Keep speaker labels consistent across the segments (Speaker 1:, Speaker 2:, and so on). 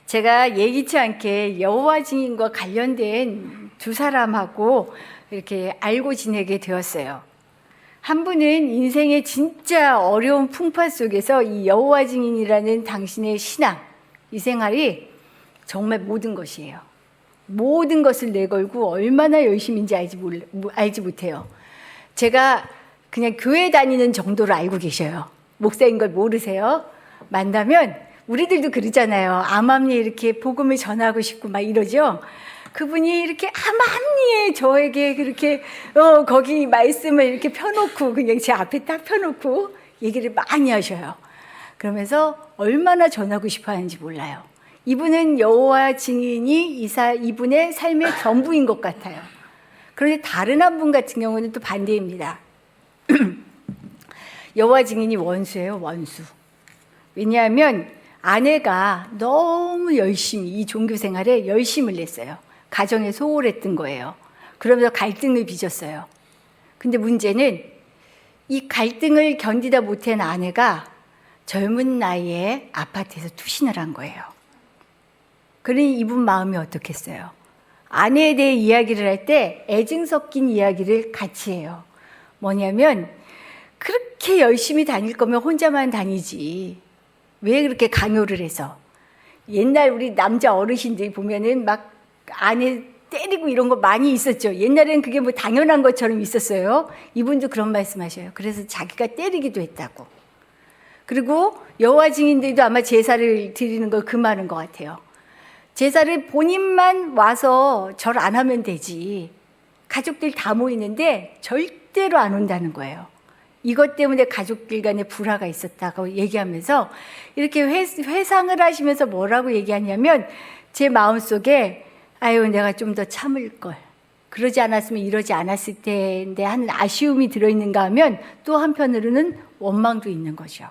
Speaker 1: 제가 예기치 않게 여호와 증인과 관련된 두 사람하고 이렇게 알고 지내게 되었어요. 한 분은 인생의 진짜 어려운 풍파 속에서 이 여호와 증인이라는 당신의 신앙, 이 생활이 정말 모든 것이에요. 모든 것을 내걸고 얼마나 열심인지 알지 못해요. 제가 그냥 교회 다니는 정도로 알고 계셔요. 목사인 걸 모르세요? 만나면 우리들도 그러잖아요. 암암리에 이렇게 복음을 전하고 싶고 막 이러죠. 그분이 이렇게 암암리에 저에게 그렇게 거기 말씀을 이렇게 펴놓고 그냥 제 앞에 딱 펴놓고 얘기를 많이 하셔요. 그러면서 얼마나 전하고 싶어 하는지 몰라요. 이분은 여호와 증인이 이분의 삶의 전부인 것 같아요. 그런데 다른 한 분 같은 경우는 또 반대입니다. 여호와 증인이 원수예요, 원수. 왜냐하면 아내가 너무 열심히 이 종교 생활에 열심을 냈어요. 가정에 소홀했던 거예요. 그러면서 갈등을 빚었어요. 근데 문제는 이 갈등을 견디다 못한 아내가 젊은 나이에 아파트에서 투신을 한 거예요. 그러니 이분 마음이 어떻겠어요? 아내에 대해 이야기를 할 때 애증 섞인 이야기를 같이 해요. 뭐냐면 그렇게 열심히 다닐 거면 혼자만 다니지. 왜 그렇게 강요를 해서? 옛날 우리 남자 어르신들이 보면은 막 아내 때리고 이런 거 많이 있었죠. 옛날에는 그게 뭐 당연한 것처럼 있었어요. 이분도 그런 말씀하셔요. 그래서 자기가 때리기도 했다고. 그리고 여호와 증인들도 아마 제사를 드리는 걸 금하는 것 같아요. 제사를 본인만 와서 절 안 하면 되지. 가족들 다 모이는데 절대로 안 온다는 거예요. 이것 때문에 가족들 간에 불화가 있었다고 얘기하면서 이렇게 회상을 하시면서 뭐라고 얘기하냐면 제 마음속에 아유 내가 좀 더 참을 걸. 그러지 않았으면 이러지 않았을 텐데 하는 아쉬움이 들어있는가 하면 또 한편으로는 원망도 있는 거죠.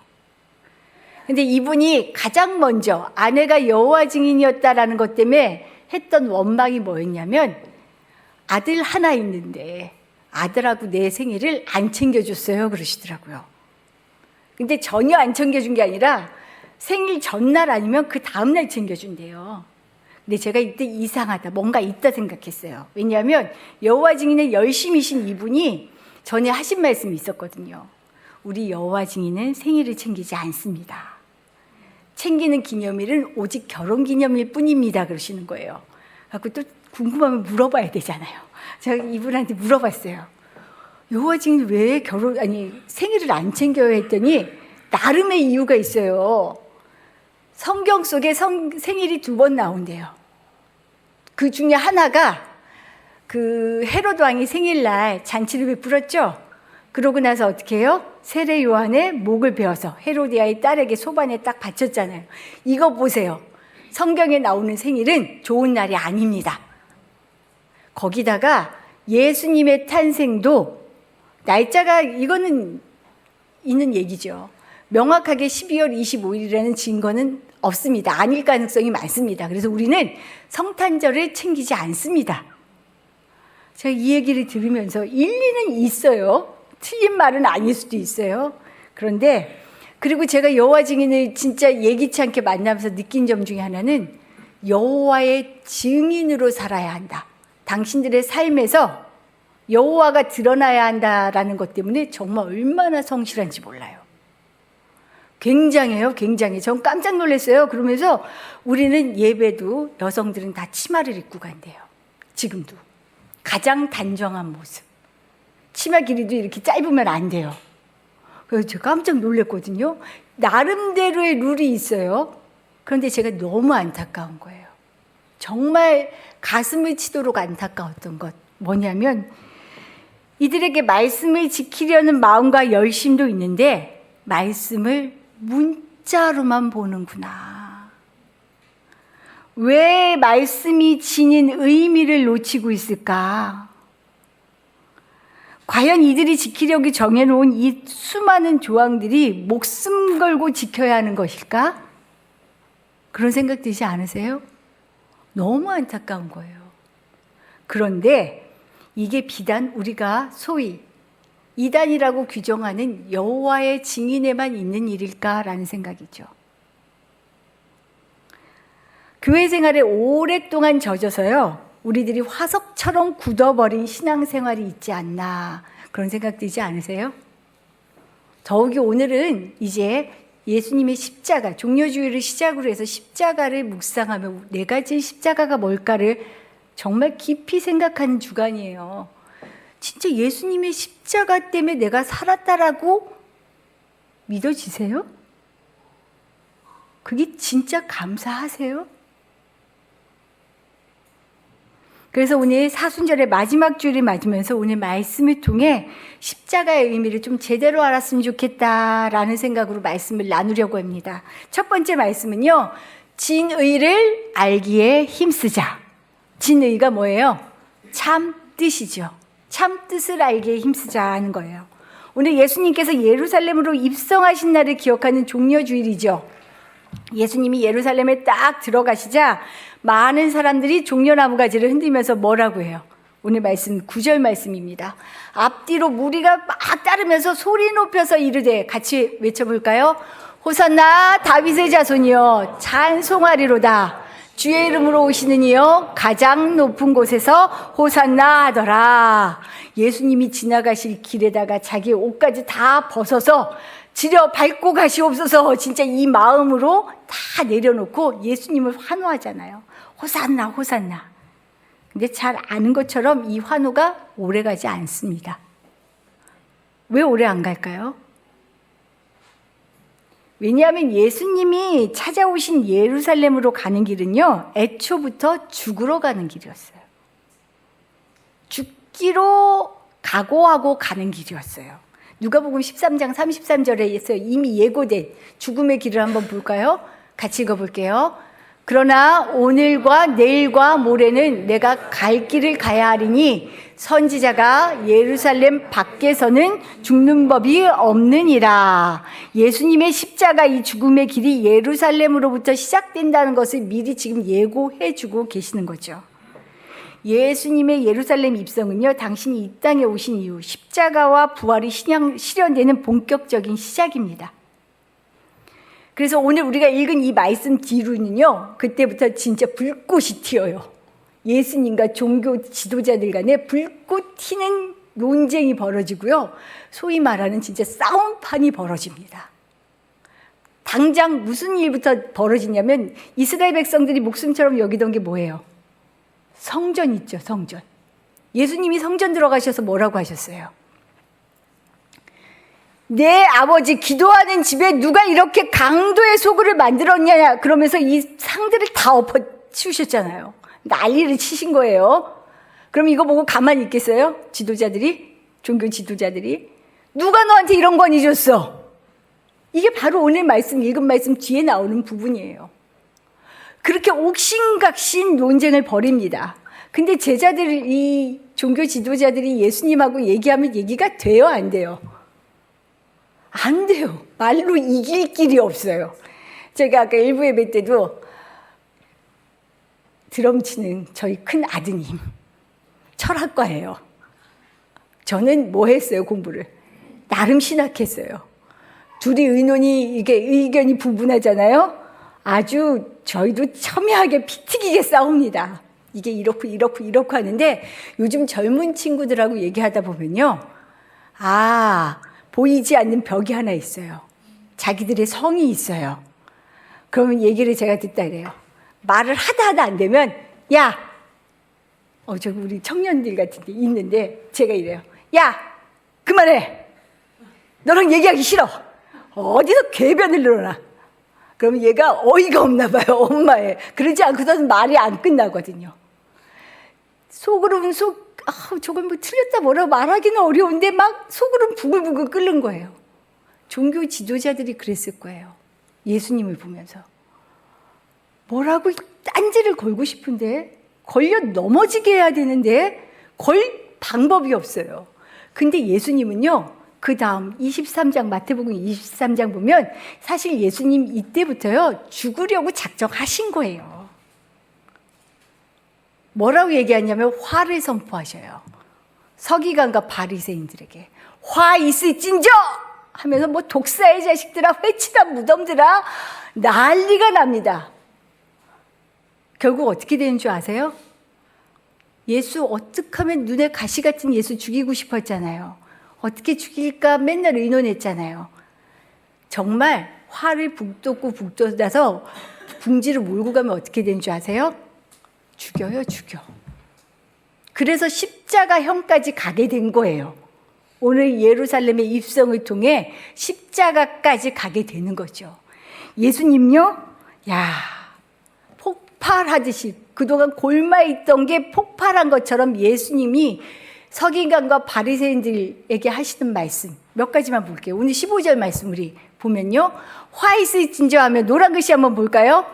Speaker 1: 근데 이분이 가장 먼저 아내가 여호와 증인이었다라는 것 때문에 했던 원망이 뭐였냐면 아들 하나 있는데 아들하고 내 생일을 안 챙겨줬어요 그러시더라고요. 근데 전혀 안 챙겨준 게 아니라 생일 전날 아니면 그 다음날 챙겨준대요. 근데 제가 이때 이상하다, 뭔가 있다 생각했어요. 왜냐하면 여호와 증인의 열심이신 이분이 전에 하신 말씀이 있었거든요. 우리 여호와 증인은 생일을 챙기지 않습니다. 챙기는 기념일은 오직 결혼 기념일 뿐입니다 그러시는 거예요. 그래서 또 궁금하면 물어봐야 되잖아요. 제가 이분한테 물어봤어요. 여호와 증인 왜 생일을 안 챙겨요 했더니 나름의 이유가 있어요. 성경 속에 생일이 2번 나온대요. 그 중에 하나가 그 헤롯 왕이 생일날 잔치를 베풀었죠. 그러고 나서 어떻게 해요? 세례 요한의 목을 베어서 헤로디아의 딸에게 소반에 딱 바쳤잖아요. 이거 보세요. 성경에 나오는 생일은 좋은 날이 아닙니다. 거기다가 예수님의 탄생도 날짜가 이거는 있는 얘기죠. 명확하게 12월 25일이라는 증거는 없습니다. 아닐 가능성이 많습니다. 그래서 우리는 성탄절을 챙기지 않습니다. 제가 이 얘기를 들으면서 일리는 있어요. 틀린 말은 아닐 수도 있어요. 그런데 그리고 제가 여호와 증인을 진짜 예기치 않게 만나면서 느낀 점 중에 하나는 여호와의 증인으로 살아야 한다. 당신들의 삶에서 여호와가 드러나야 한다라는 것 때문에 정말 얼마나 성실한지 몰라요. 굉장해요, 굉장해. 전 깜짝 놀랐어요. 그러면서 우리는 예배도 여성들은 다 치마를 입고 간대요. 지금도. 가장 단정한 모습. 치마 길이도 이렇게 짧으면 안 돼요. 그래서 제가 깜짝 놀랐거든요. 나름대로의 룰이 있어요. 그런데 제가 너무 안타까운 거예요. 정말 가슴을 치도록 안타까웠던 것. 뭐냐면 이들에게 말씀을 지키려는 마음과 열심도 있는데 말씀을 문자로만 보는구나. 왜 말씀이 지닌 의미를 놓치고 있을까? 과연 이들이 지키려고 정해놓은 이 수많은 조항들이 목숨 걸고 지켜야 하는 것일까? 그런 생각 드지 않으세요? 너무 안타까운 거예요. 그런데 이게 비단 우리가 소위 이단이라고 규정하는 여호와의 증인에만 있는 일일까라는 생각이죠. 교회 생활에 오랫동안 젖어서요, 우리들이 화석처럼 굳어버린 신앙생활이 있지 않나, 그런 생각 들지 않으세요? 더욱이 오늘은 이제 예수님의 십자가, 종려주의를 시작으로 해서 십자가를 묵상하며 내가 진 십자가가 뭘까를 정말 깊이 생각하는 주간이에요. 진짜 예수님의 십자가 때문에 내가 살았다라고 믿어지세요? 그게 진짜 감사하세요? 그래서 오늘 사순절의 마지막 주일을 맞으면서 오늘 말씀을 통해 십자가의 의미를 좀 제대로 알았으면 좋겠다라는 생각으로 말씀을 나누려고 합니다. 첫 번째 말씀은요, 진의를 알기에 힘쓰자. 진의가 뭐예요? 참 뜻이죠. 참 뜻을 알기에 힘쓰자 하는 거예요. 오늘 예수님께서 예루살렘으로 입성하신 날을 기억하는 종려주일이죠. 예수님이 예루살렘에 딱 들어가시자 많은 사람들이 종려나무 가지를 흔들면서 뭐라고 해요? 오늘 말씀 9절 말씀입니다. 앞뒤로 무리가 막 따르면서 소리 높여서 이르되, 같이 외쳐볼까요? 호산나 다윗의 자손이여 찬송하리로다. 주의 이름으로 오시는 이여 가장 높은 곳에서 호산나 하더라. 예수님이 지나가실 길에다가 자기 옷까지 다 벗어서 지려 밟고 가시옵소서, 진짜 이 마음으로 다 내려놓고 예수님을 환호하잖아요. 호산나 호산나. 근데 잘 아는 것처럼 이 환호가 오래가지 않습니다. 왜 오래 안 갈까요? 왜냐하면 예수님이 찾아오신 예루살렘으로 가는 길은요, 애초부터 죽으러 가는 길이었어요. 죽기로 각오하고 가는 길이었어요. 누가복음 13장 33절에 이미 예고된 죽음의 길을 한번 볼까요? 같이 읽어볼게요. 그러나 오늘과 내일과 모레는 내가 갈 길을 가야 하리니 선지자가 예루살렘 밖에서는 죽는 법이 없느니라. 예수님의 십자가, 이 죽음의 길이 예루살렘으로부터 시작된다는 것을 미리 지금 예고해 주고 계시는 거죠. 예수님의 예루살렘 입성은요, 당신이 이 땅에 오신 이후 십자가와 부활이 실현되는 본격적인 시작입니다. 그래서 오늘 우리가 읽은 이 말씀 뒤로는요, 그때부터 진짜 불꽃이 튀어요. 예수님과 종교 지도자들 간에 불꽃 튀는 논쟁이 벌어지고요, 소위 말하는 진짜 싸움판이 벌어집니다. 당장 무슨 일부터 벌어지냐면, 이스라엘 백성들이 목숨처럼 여기던 게 뭐예요? 성전 있죠, 성전. 예수님이 성전 들어가셔서 뭐라고 하셨어요? 내 아버지 기도하는 집에 누가 이렇게 강도의 소굴을 만들었냐, 그러면서 이 상들을 다 엎어치우셨잖아요. 난리를 치신 거예요. 그럼 이거 보고 가만히 있겠어요? 지도자들이? 종교 지도자들이? 누가 너한테 이런 권위 줬어? 이게 바로 오늘 말씀, 읽은 말씀 뒤에 나오는 부분이에요. 그렇게 옥신각신 논쟁을 벌입니다. 근데 제자들이, 종교 지도자들이 예수님하고 얘기하면 얘기가 돼요, 안 돼요? 안 돼요. 말로 이길 길이 없어요. 제가 아까 일부 예배 때도 드럼 치는 저희 큰 아드님, 철학과예요. 저는 뭐 했어요, 공부를? 나름 신학했어요. 둘이 의견이 부분하잖아요. 아주 저희도 첨예하게 피 튀기게 싸웁니다. 이게 이렇고 하는데, 요즘 젊은 친구들하고 얘기하다 보면요, 보이지 않는 벽이 하나 있어요. 자기들의 성이 있어요. 그러면 얘기를 제가 듣다 그래요. 말을 하다 안 되면, 야! 저기 우리 청년들 같은 데 있는데, 제가 이래요. 야! 그만해! 너랑 얘기하기 싫어! 어디서 궤변을 늘어나? 그러면 얘가 어이가 없나 봐요, 엄마의. 그러지 않고서는 말이 안 끝나거든요. 속으로는 저건 뭐 틀렸다 뭐라 말하기는 어려운데 막 속으로는 부글부글 끓는 거예요. 종교 지도자들이 그랬을 거예요. 예수님을 보면서. 뭐라고 딴지를 걸고 싶은데, 걸려 넘어지게 해야 되는데 걸 방법이 없어요. 근데 예수님은요, 그 다음 23장, 마태복음 23장 보면 사실 예수님 이때부터요, 죽으려고 작정하신 거예요. 뭐라고 얘기하냐면 화를 선포하셔요. 서기관과 바리새인들에게 화 있을진저 하면서 뭐 독사의 자식들아, 회치다 무덤들아, 난리가 납니다. 결국 어떻게 되는 줄 아세요? 예수 어떻게 하면 눈에 가시 같은 예수 죽이고 싶었잖아요. 어떻게 죽일까 맨날 의논했잖아요. 정말 화를 북돋고 북돋아서 궁지를 몰고 가면 어떻게 되는 줄 아세요? 죽여요, 죽여. 그래서 십자가형까지 가게 된 거예요. 오늘 예루살렘의 입성을 통해 십자가까지 가게 되는 거죠. 예수님요? 야, 폭발하듯이 그동안 골마있던 게 폭발한 것처럼 예수님이 서기관과 바리새인들에게 하시는 말씀 몇 가지만 볼게요. 오늘 15절 말씀 우리 보면요. 화 있을진저 하며 노란 글씨 한번 볼까요?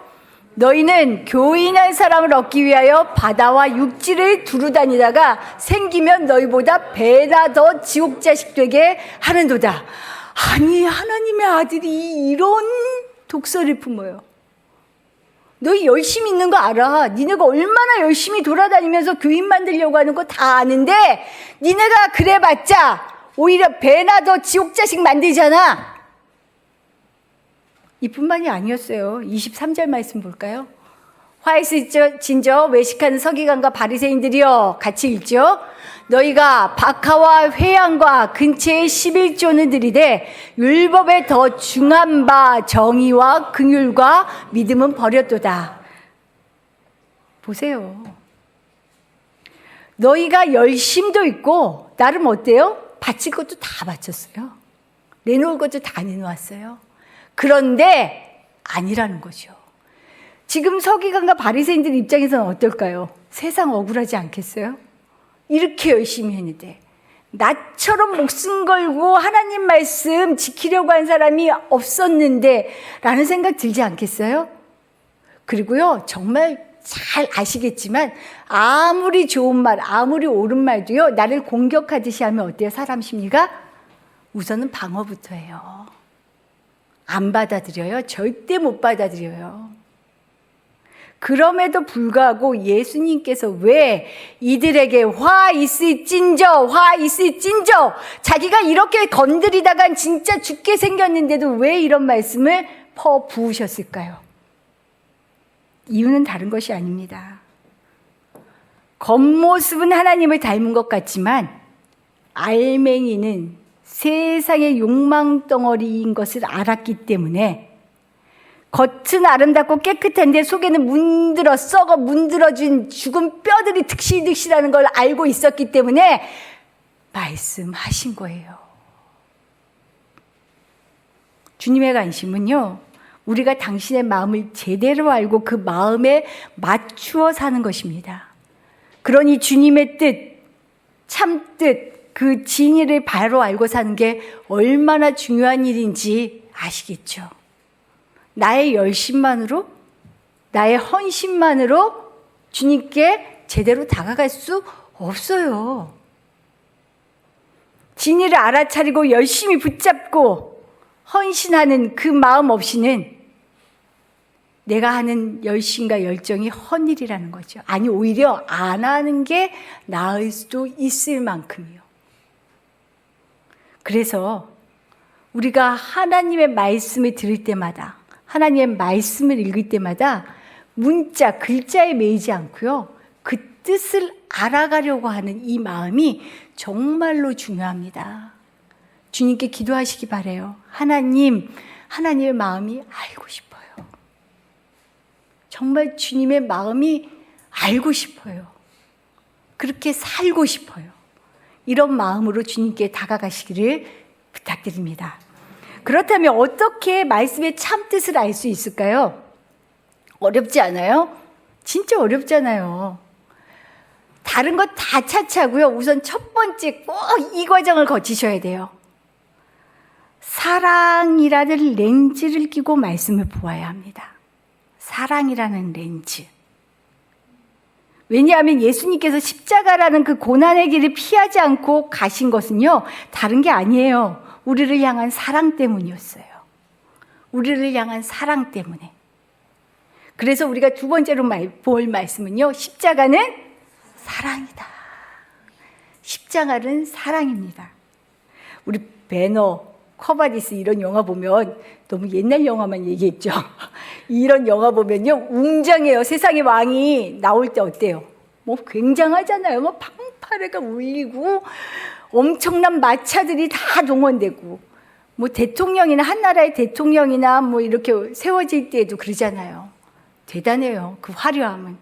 Speaker 1: 너희는 교인한 사람을 얻기 위하여 바다와 육지를 두루다니다가 생기면 너희보다 배나 더 지옥 자식 되게 하는도다. 아니, 하나님의 아들이 이런 독서를 품어요. 너희 열심히 있는 거 알아. 니네가 얼마나 열심히 돌아다니면서 교인 만들려고 하는 거 다 아는데 니네가 그래봤자 오히려 배나 더 지옥 자식 만들잖아. 이뿐만이 아니었어요. 23절 말씀 볼까요? 화 있을진저 외식하는 서기관과 바리새인들이여, 같이 읽죠. 너희가 박하와 회양과 근처의 11조는 들이되 율법에 더 중한 바 정의와 긍휼과 믿음은 버렸도다. 보세요. 너희가 열심도 있고 나름 어때요? 바칠 것도 다 바쳤어요. 내놓을 것도 다 내놓았어요. 그런데 아니라는 거죠. 지금 서기관과 바리새인들 입장에서는 어떨까요? 세상 억울하지 않겠어요? 이렇게 열심히 했는데 나처럼 목숨 걸고 하나님 말씀 지키려고 한 사람이 없었는데 라는 생각 들지 않겠어요? 그리고요, 정말 잘 아시겠지만 아무리 좋은 말, 아무리 옳은 말도요, 나를 공격하듯이 하면 어때요? 사람 심리가? 우선은 방어부터 해요. 안 받아들여요. 절대 못 받아들여요. 그럼에도 불구하고 예수님께서 왜 이들에게 화 있을진저, 화 있을진저, 자기가 이렇게 건드리다간 진짜 죽게 생겼는데도 왜 이런 말씀을 퍼 부으셨을까요? 이유는 다른 것이 아닙니다. 겉모습은 하나님을 닮은 것 같지만 알맹이는 세상의 욕망 덩어리인 것을 알았기 때문에 겉은 아름답고 깨끗한데 속에는 썩어 문드러진 죽은 뼈들이 득실득실하는 걸 알고 있었기 때문에 말씀하신 거예요. 주님의 관심은요, 우리가 당신의 마음을 제대로 알고 그 마음에 맞추어 사는 것입니다. 그러니 주님의 뜻, 참 뜻, 그 진리를 바로 알고 사는 게 얼마나 중요한 일인지 아시겠죠? 나의 열심만으로, 나의 헌신만으로 주님께 제대로 다가갈 수 없어요. 진리를 알아차리고 열심히 붙잡고 헌신하는 그 마음 없이는 내가 하는 열심과 열정이 헛일이라는 거죠. 아니, 오히려 안 하는 게 나을 수도 있을 만큼이요. 그래서 우리가 하나님의 말씀을 들을 때마다, 하나님의 말씀을 읽을 때마다 문자, 글자에 매이지 않고요, 그 뜻을 알아가려고 하는 이 마음이 정말로 중요합니다. 주님께 기도하시기 바라요. 하나님, 하나님의 마음이 알고 싶어요. 정말 주님의 마음이 알고 싶어요. 그렇게 살고 싶어요. 이런 마음으로 주님께 다가가시기를 부탁드립니다. 그렇다면 어떻게 말씀의 참뜻을 알 수 있을까요? 어렵지 않아요? 진짜 어렵잖아요. 다른 거 다 차차고요. 우선 첫 번째 꼭 이 과정을 거치셔야 돼요. 사랑이라는 렌즈를 끼고 말씀을 보아야 합니다. 사랑이라는 렌즈. 왜냐하면 예수님께서 십자가라는 그 고난의 길을 피하지 않고 가신 것은요, 다른 게 아니에요. 우리를 향한 사랑 때문이었어요. 우리를 향한 사랑 때문에. 그래서 우리가 두 번째로 볼 말씀은요, 십자가는 사랑이다. 십자가는 사랑입니다. 우리 배너 커바디스 이런 영화 보면, 너무 옛날 영화만 얘기했죠. 이런 영화 보면요, 웅장해요. 세상의 왕이 나올 때 어때요? 뭐 굉장하잖아요. 뭐 방파레가 울리고 엄청난 마차들이 다 동원되고, 뭐 대통령이나 한 나라의 대통령이나 뭐 이렇게 세워질 때에도 그러잖아요. 대단해요, 그 화려함은.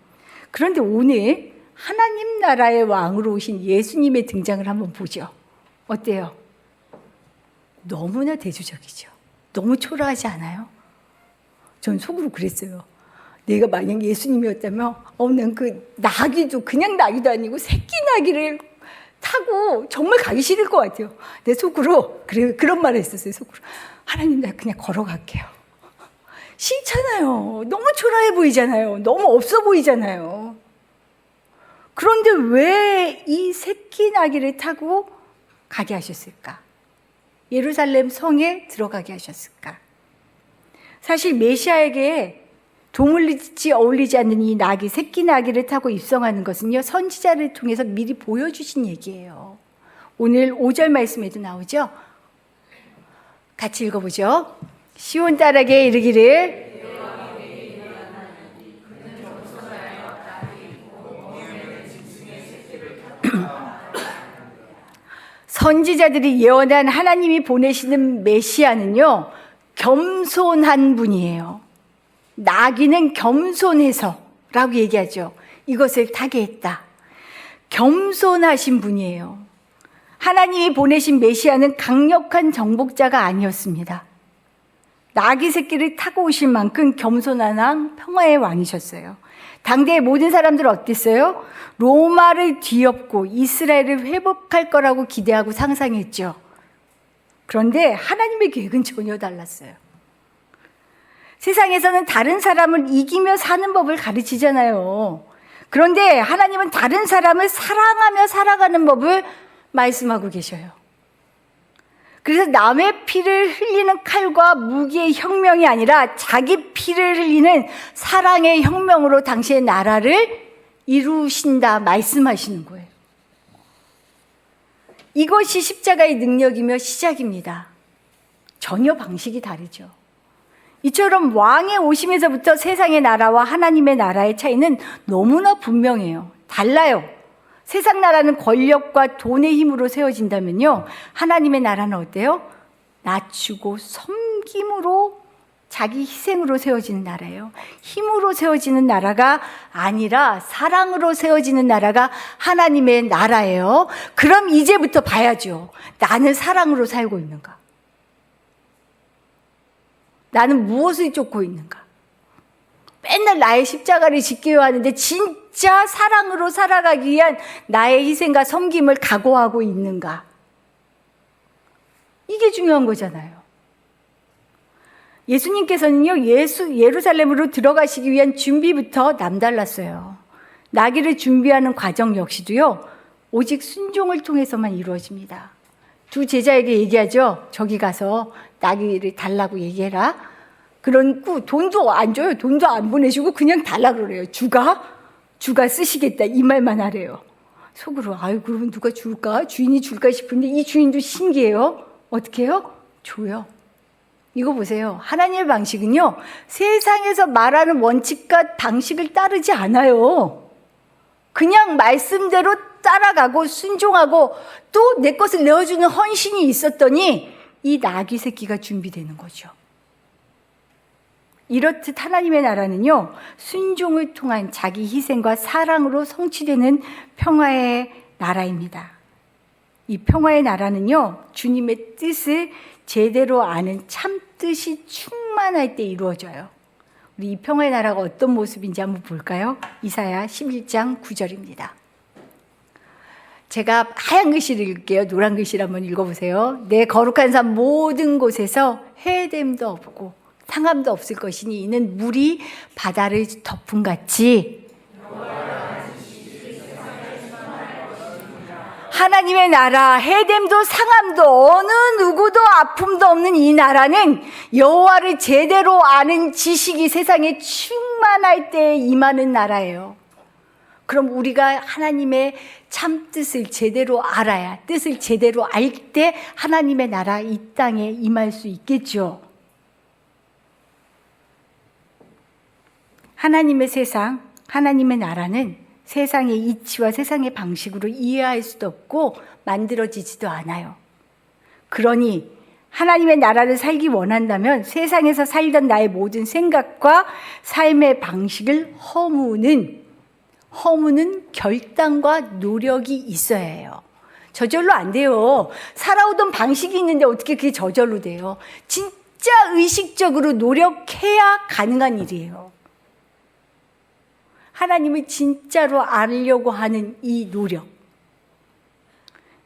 Speaker 1: 그런데 오늘 하나님 나라의 왕으로 오신 예수님의 등장을 한번 보죠. 어때요? 너무나 대조적이죠. 너무 초라하지 않아요? 전 속으로 그랬어요. 내가 만약 예수님이었다면 난 그 나귀도 그냥 나귀도 아니고 새끼 나귀를 타고 정말 가기 싫을 것 같아요. 내 속으로 그런 말을 했었어요. 속으로, 하나님, 나 그냥 걸어갈게요. 싫잖아요. 너무 초라해 보이잖아요. 너무 없어 보이잖아요. 그런데 왜 이 새끼 나귀를 타고 가게 하셨을까? 예루살렘 성에 들어가게 하셨을까? 사실 메시아에게 동물리지 어울리지 않는 이 나귀, 새끼 나귀를 타고 입성하는 것은요, 선지자를 통해서 미리 보여주신 얘기예요. 오늘 5절 말씀에도 나오죠? 같이 읽어보죠. 시온 딸에게 이르기를, 선지자들이 예언한 하나님이 보내시는 메시아는요, 겸손한 분이에요. 나귀는 겸손해서 라고 얘기하죠. 이것을 타게 했다. 겸손하신 분이에요. 하나님이 보내신 메시아는 강력한 정복자가 아니었습니다. 나귀 새끼를 타고 오실 만큼 겸손한 왕, 평화의 왕이셨어요. 당대의 모든 사람들은 어땠어요? 로마를 뒤엎고 이스라엘을 회복할 거라고 기대하고 상상했죠. 그런데 하나님의 계획은 전혀 달랐어요. 세상에서는 다른 사람을 이기며 사는 법을 가르치잖아요. 그런데 하나님은 다른 사람을 사랑하며 살아가는 법을 말씀하고 계셔요. 그래서 남의 피를 흘리는 칼과 무기의 혁명이 아니라 자기 피를 흘리는 사랑의 혁명으로 당신의 나라를 이루신다 말씀하시는 거예요. 이것이 십자가의 능력이며 시작입니다. 전혀 방식이 다르죠. 이처럼 왕의 오심에서부터 세상의 나라와 하나님의 나라의 차이는 너무나 분명해요. 달라요. 세상 나라는 권력과 돈의 힘으로 세워진다면요, 하나님의 나라는 어때요? 낮추고 섬김으로, 자기 희생으로 세워지는 나라예요. 힘으로 세워지는 나라가 아니라 사랑으로 세워지는 나라가 하나님의 나라예요. 그럼 이제부터 봐야죠. 나는 사랑으로 살고 있는가? 나는 무엇을 쫓고 있는가? 맨날 나의 십자가를 지켜야 하는데 진짜 사랑으로 살아가기 위한 나의 희생과 섬김을 각오하고 있는가? 이게 중요한 거잖아요. 예수님께서는요, 예루살렘으로 들어가시기 위한 준비부터 남달랐어요. 나귀를 준비하는 과정 역시도요, 오직 순종을 통해서만 이루어집니다. 두 제자에게 얘기하죠. 저기 가서 나귀를 달라고 얘기해라. 그러고 돈도 안 줘요. 돈도 안 보내주고 그냥 달라 그래요. 주가 쓰시겠다 이 말만 하래요. 속으로 아유 그러면 누가 줄까? 주인이 줄까 싶은데 이 주인도 신기해요. 어떻게 해요? 줘요. 이거 보세요. 하나님의 방식은요, 세상에서 말하는 원칙과 방식을 따르지 않아요. 그냥 말씀대로 따라가고 순종하고 또 내 것을 내어주는 헌신이 있었더니 이 나귀 새끼가 준비되는 거죠. 이렇듯 하나님의 나라는요, 순종을 통한 자기 희생과 사랑으로 성취되는 평화의 나라입니다. 이 평화의 나라는요, 주님의 뜻을 제대로 아는 참 뜻이 충만할 때 이루어져요. 우리 이 평화의 나라가 어떤 모습인지 한번 볼까요? 이사야 11장 9절입니다. 제가 하얀 글씨를 읽을게요. 노란 글씨를 한번 읽어보세요. 내 거룩한 산 모든 곳에서 해됨도 없고 상함도 없을 것이니 이는 물이 바다를 덮음같이 하나님의 나라, 해됨도 상함도 어느 누구도 아픔도 없는 이 나라는 여호와를 제대로 아는 지식이 세상에 충만할 때 임하는 나라예요. 그럼 우리가 하나님의 참 뜻을 제대로 알아야, 뜻을 제대로 알 때 하나님의 나라 이 땅에 임할 수 있겠죠. 하나님의 세상, 하나님의 나라는 세상의 이치와 세상의 방식으로 이해할 수도 없고 만들어지지도 않아요. 그러니 하나님의 나라를 살기 원한다면 세상에서 살던 나의 모든 생각과 삶의 방식을 허무는 결단과 노력이 있어야 해요. 저절로 안 돼요. 살아오던 방식이 있는데 어떻게 그게 저절로 돼요? 진짜 의식적으로 노력해야 가능한 일이에요. 하나님을 진짜로 알려고 하는 이 노력.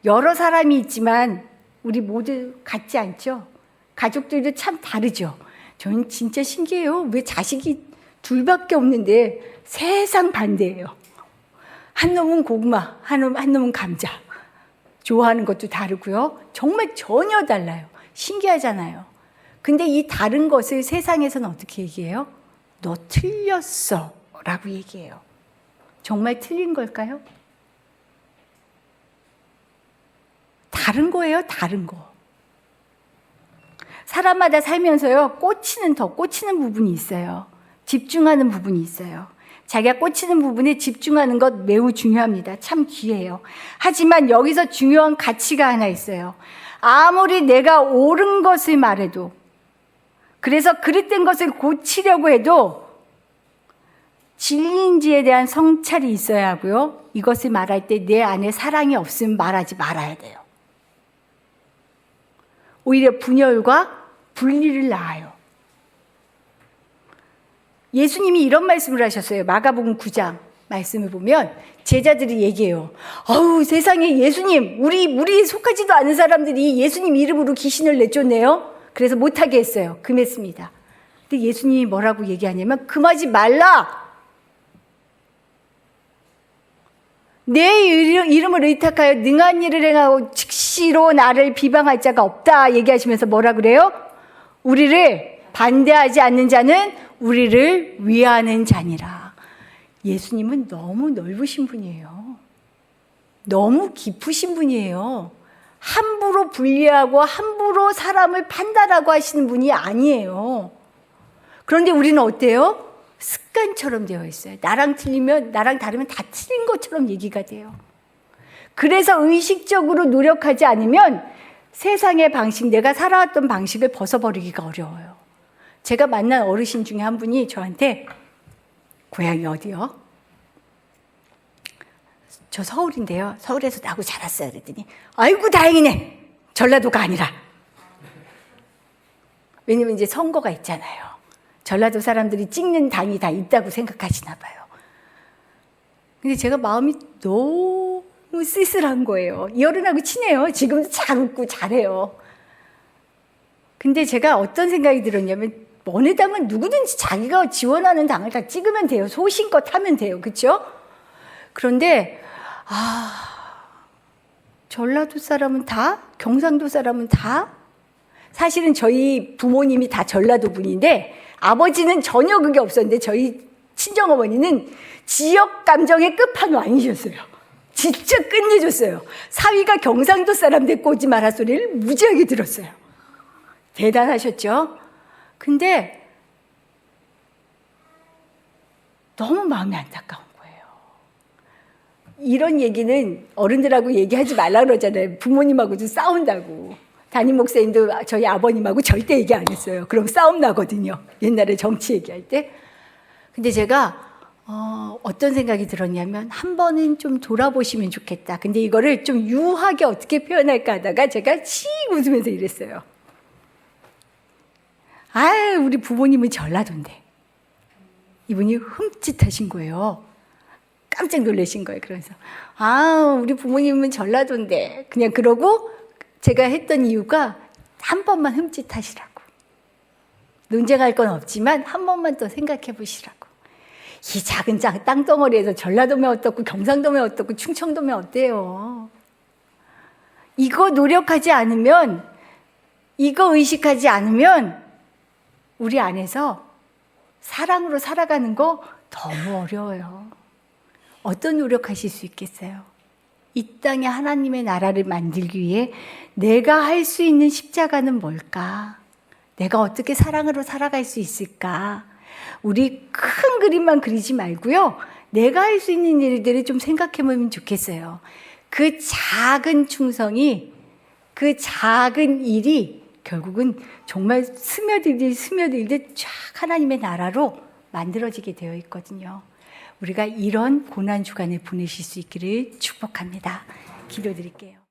Speaker 1: 여러 사람이 있지만 우리 모두 같지 않죠? 가족들도 참 다르죠? 저는 진짜 신기해요. 왜 자식이 둘밖에 없는데 세상 반대예요. 한 놈은 고구마, 한 놈은 감자. 좋아하는 것도 다르고요. 정말 전혀 달라요. 신기하잖아요. 근데 이 다른 것을 세상에서는 어떻게 얘기해요? 너 틀렸어 라고 얘기해요. 정말 틀린 걸까요? 다른 거예요, 다른 거. 사람마다 살면서요, 꽂히는 부분이 있어요. 집중하는 부분이 있어요. 자기가 꽂히는 부분에 집중하는 것 매우 중요합니다. 참 귀해요. 하지만 여기서 중요한 가치가 하나 있어요. 아무리 내가 옳은 것을 말해도, 그래서 그릇된 것을 고치려고 해도 진리인지에 대한 성찰이 있어야 하고요. 이것을 말할 때 내 안에 사랑이 없으면 말하지 말아야 돼요. 오히려 분열과 분리를 낳아요. 예수님이 이런 말씀을 하셨어요. 마가복음 9장 말씀을 보면 제자들이 얘기해요. 어우, 세상에 예수님, 우리 속하지도 않은 사람들이 예수님 이름으로 귀신을 내쫓네요. 그래서 못하게 했어요. 금했습니다. 근데 예수님이 뭐라고 얘기하냐면 금하지 말라. 내 이름을 의탁하여 능한 일을 행하고 즉시로 나를 비방할 자가 없다 얘기하시면서 뭐라 그래요? 우리를 반대하지 않는 자는 우리를 위하는 자니라. 예수님은 너무 넓으신 분이에요. 너무 깊으신 분이에요. 함부로 분리하고 함부로 사람을 판단하고 하시는 분이 아니에요. 그런데 우리는 어때요? 습관처럼 되어 있어요. 나랑 다르면 다 틀린 것처럼 얘기가 돼요. 그래서 의식적으로 노력하지 않으면 세상의 방식, 내가 살아왔던 방식을 벗어버리기가 어려워요. 제가 만난 어르신 중에 한 분이 저한테 고향이 어디요? 저 서울인데요. 서울에서 나고 자랐어요. 그랬더니 아이고 다행이네. 전라도가 아니라. 왜냐면 이제 선거가 있잖아요. 전라도 사람들이 찍는 당이 다 있다고 생각하시나 봐요. 근데 제가 마음이 너무 쓸쓸한 거예요. 이 어른하고 친해요. 지금도 잘 웃고 잘해요. 근데 제가 어떤 생각이 들었냐면 어느 당은 누구든지 자기가 지원하는 당을 다 찍으면 돼요. 소신껏 하면 돼요. 그렇죠? 그런데 전라도 사람은 다? 경상도 사람은 다? 사실은 저희 부모님이 다 전라도 분인데 아버지는 전혀 그게 없었는데 저희 친정어머니는 지역 감정의 끝판왕이셨어요. 진짜 끝내줬어요. 사위가 경상도 사람 데리고 오지 마라 소리를 무지하게 들었어요. 대단하셨죠? 근데 너무 마음이 안타까운 거예요. 이런 얘기는 어른들하고 얘기하지 말라 그러잖아요. 부모님하고도 싸운다고. 담임 목사님도 저희 아버님하고 절대 얘기 안 했어요. 그럼 싸움 나거든요. 옛날에 정치 얘기할 때. 근데 제가 어떤 생각이 들었냐면 한 번은 좀 돌아보시면 좋겠다. 근데 이거를 좀 유하게 어떻게 표현할까 하다가 제가 씩 웃으면서 이랬어요. 우리 부모님은 전라도인데 이분이 흠칫하신 거예요. 깜짝 놀라신 거예요. 그래서 우리 부모님은 전라도인데 그냥 그러고 제가 했던 이유가 한 번만 흠칫하시라고. 논쟁할 건 없지만 한 번만 더 생각해 보시라고. 이 작은 땅덩어리에서 전라도면 어떻고 경상도면 어떻고 충청도면 어때요. 이거 노력하지 않으면, 이거 의식하지 않으면 우리 안에서 사랑으로 살아가는 거 너무 어려워요. 어떤 노력하실 수 있겠어요? 이 땅에 하나님의 나라를 만들기 위해 내가 할 수 있는 십자가는 뭘까? 내가 어떻게 사랑으로 살아갈 수 있을까? 우리 큰 그림만 그리지 말고요. 내가 할 수 있는 일들을 좀 생각해 보면 좋겠어요. 그 작은 충성이, 그 작은 일이 결국은 정말 스며들듯 쫙 하나님의 나라로 만들어지게 되어 있거든요. 우리가 이런 고난 주간을 보내실 수 있기를 축복합니다. 기도드릴게요.